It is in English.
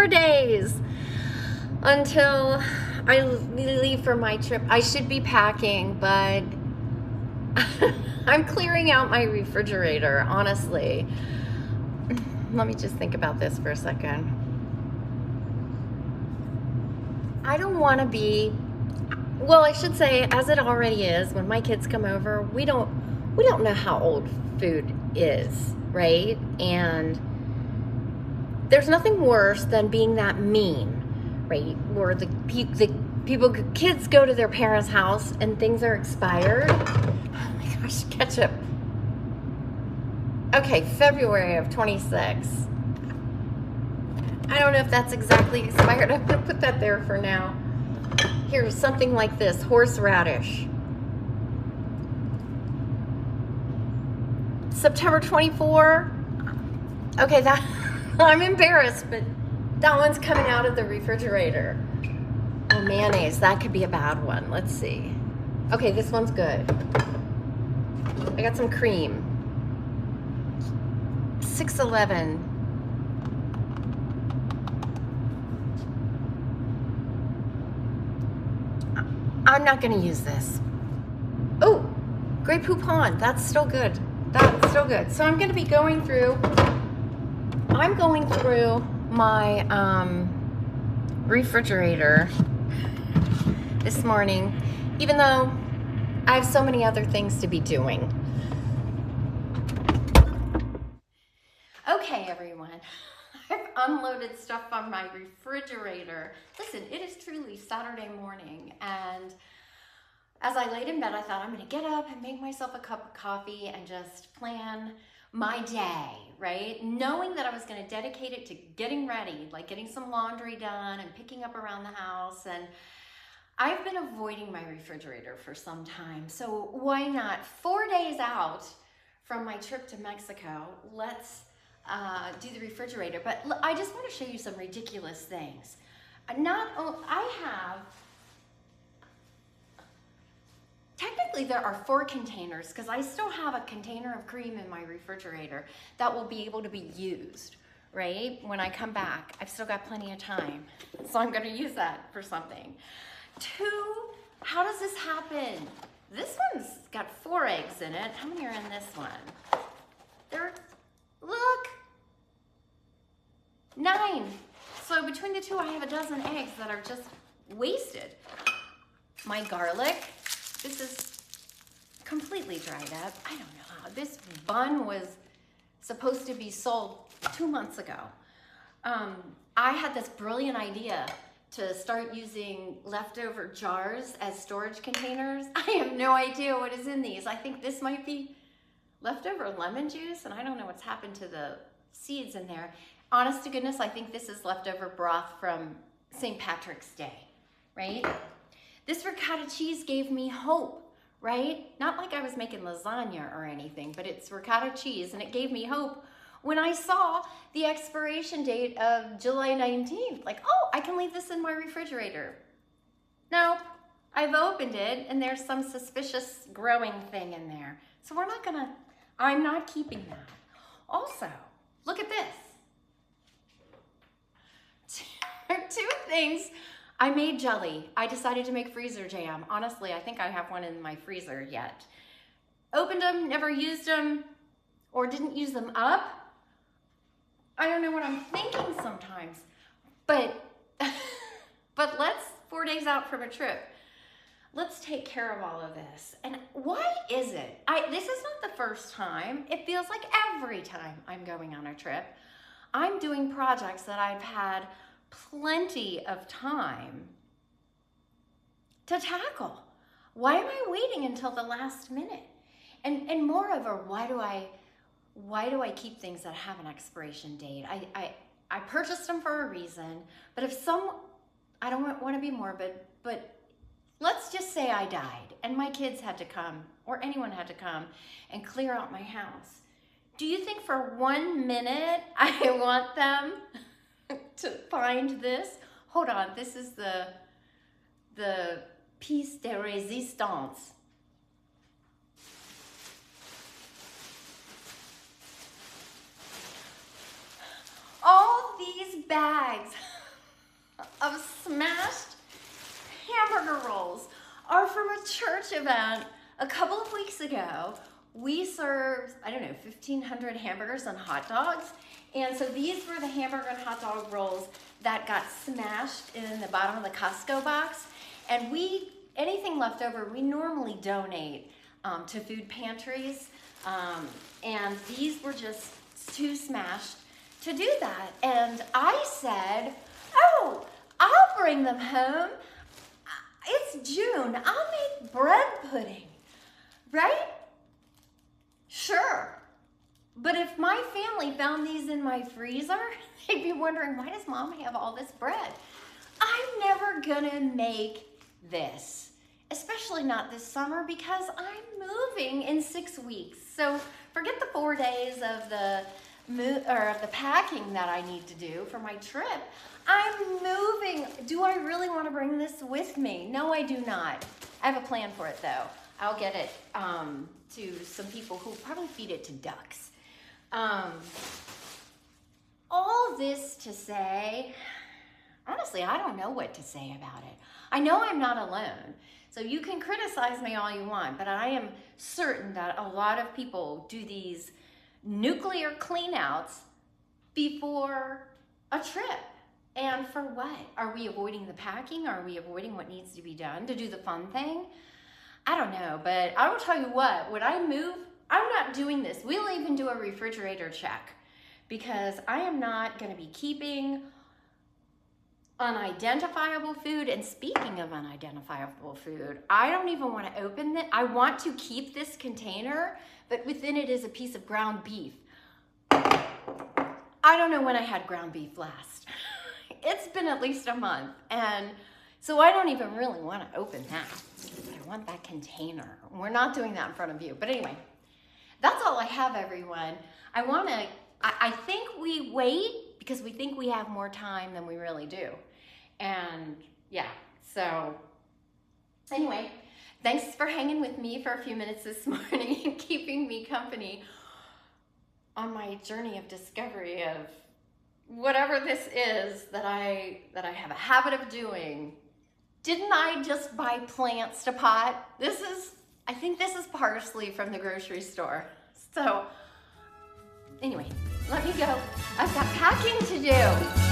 4 days until I leave for my trip. I should be packing, but I'm clearing out my refrigerator, honestly. Let me just think about this for a second. I don't want to be, well, I should say, as it already is, when my kids come over, we don't know how old food is, right? And there's nothing worse than being that mean, right? Where the kids go to their parents' house and things are expired. Oh my gosh, ketchup. Okay, February of 26. I don't know if that's exactly expired. I'm gonna put that there for now. Here's something like this, horseradish. September 24. Okay, that I'm embarrassed, but that one's coming out of the refrigerator. Oh, mayonnaise, that could be a bad one. Let's see. Okay, this one's good. I got some cream. 611. I'm not gonna use this. Oh, Grey Poupon, that's still good. That's still good. So I'm going through my refrigerator this morning, even though I have so many other things to be doing. Okay, everyone. I've unloaded stuff on my refrigerator. Listen, it is truly Saturday morning, and as I laid in bed, I thought I'm gonna get up and make myself a cup of coffee and just plan my day, right? Knowing that I was gonna dedicate it to getting ready, like getting some laundry done and picking up around the house. And I've been avoiding my refrigerator for some time. So why not? 4 days out from my trip to Mexico, let's do the refrigerator. But I just wanna show you some ridiculous things. Technically, there are 4 containers because I still have a container of cream in my refrigerator that will be able to be used, right? When I come back, I've still got plenty of time. So I'm gonna use that for something. 2, how does this happen? This one's got 4 eggs in it. How many are in this one? Look, 9. So between the 2, I have a dozen eggs that are just wasted. My garlic. This is completely dried up. I don't know how. This bun was supposed to be sold 2 months ago. I had this brilliant idea to start using leftover jars as storage containers. I have no idea what is in these. I think this might be leftover lemon juice, and I don't know what's happened to the seeds in there. Honest to goodness, I think this is leftover broth from St. Patrick's Day, right? This ricotta cheese gave me hope, right? Not like I was making lasagna or anything, but it's ricotta cheese, and it gave me hope when I saw the expiration date of July 19th. Like, oh, I can leave this in my refrigerator. Nope, I've opened it, and there's some suspicious growing thing in there. So I'm not keeping that. Also, look at this. 2 things. I made jelly. I decided to make freezer jam. Honestly, I think I have one in my freezer yet. Opened them, never used them, or didn't use them up. I don't know what I'm thinking sometimes. But let's, 4 days out from a trip, let's take care of all of this. And why is it? This is not the first time. It feels like every time I'm going on a trip, I'm doing projects that I've had plenty of time to tackle. Why am I waiting until the last minute? And moreover, why do I keep things that have an expiration date? I purchased them for a reason, but I don't want to be morbid, but let's just say I died and my kids had to come, or anyone had to come and clear out my house. Do you think for 1 minute I want them to find this? Hold on, this is the pièce de résistance. All these bags of smashed hamburger rolls are from a church event a couple of weeks ago. We served, I don't know, 1,500 hamburgers and hot dogs. And so these were the hamburger and hot dog rolls that got smashed in the bottom of the Costco box. And anything left over, we normally donate to food pantries. And these were just too smashed to do that. And I said, oh, I'll bring them home. It's June, I'll make bread pudding, right? Sure. But if my family found these in my freezer, they'd be wondering, why does Mom have all this bread? I'm never gonna make this, especially not this summer, because I'm moving in 6 weeks. So forget the 4 days of the packing that I need to do for my trip. I'm moving. Do I really want to bring this with me? No, I do not. I have a plan for it though. I'll get it to some people who probably feed it to ducks. All this to say, honestly, I don't know what to say about it. I know I'm not alone. So you can criticize me all you want, but I am certain that a lot of people do these nuclear cleanouts before a trip. And for what? Are we avoiding the packing? Are we avoiding what needs to be done to do the fun thing? I don't know, but I will tell you what, when I move, I'm not doing this. We'll even do a refrigerator check because I am not going to be keeping unidentifiable food. And speaking of unidentifiable food, I don't even want to open it. I want to keep this container, but within it is a piece of ground beef. I don't know when I had ground beef last. It's been at least a month, and so I don't even really want to open that. I want that container. We're not doing that in front of you. But anyway, that's all I have, everyone. I think we wait because we think we have more time than we really do. And yeah, so anyway, thanks for hanging with me for a few minutes this morning and keeping me company on my journey of discovery of whatever this is that I have a habit of doing. Didn't I just buy plants to pot? I think this is parsley from the grocery store. So anyway, let me go. I've got packing to do.